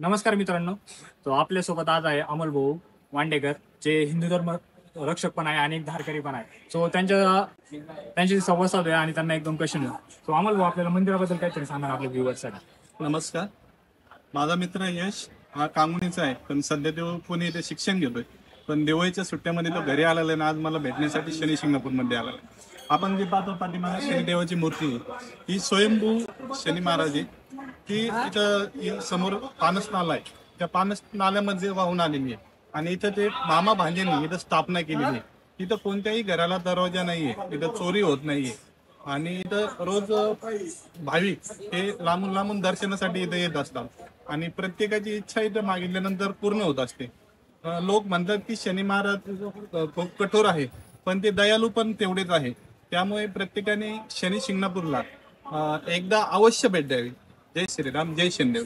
नमस्कार मित्रांनो. तो आपल्यासोबत आज आहे अमोल भाऊ वांडेकर, जे हिंदू धर्म रक्षक पण आहे आणि एक धारकरी पण आहे. सो त्यांच्याशी संवाद साधूया आणि त्यांना एक दोन क्वेश्चन घेऊ. सो अमोल भाऊ, आपल्याला मंदिराबद्दल काहीतरी सांगा आपल्या व्ह्युअर्ससाठी. नमस्कार. माझा मित्र यश हा कांगुणीचा आहे, पण सध्या तो पुणे इथे शिक्षण घेतोय. पण दिवाळीच्या सुट्ट्यामध्ये तो घरी आलेला आहे ना, आज मला भेटण्यासाठी शनी शिंगणापूरमध्ये आलेला आहे. आपण जे पाहतो पाठीमागे शनिदेवाची मूर्ती आहे, ही स्वयंभू शनी महाराज आहे. ती इथं समोर पानस नाला आहे, त्या पानस नाल्यामध्ये वाहून आलेली आहे. आणि इथं ते मामा भांजेंनी इथं स्थापना केलेली आहे. इथं कोणत्याही घराला दरवाजा नाहीये, इथं चोरी होत नाहीये. आणि इथं रोज भाविक हे लांबून लांबून दर्शनासाठी इथं येत असतात आणि प्रत्येकाची इच्छा इथं मागितल्यानंतर पूर्ण होत असते. लोक म्हणतात की शनी महाराज खूप कठोर आहे, पण ते दयालू पण तेवढेच आहे. त्यामुळे प्रत्येकाने शनी शिंगणापूरला एकदा अवश्य भेट द्यावी. जय श्रीराम, जय शनिदेव.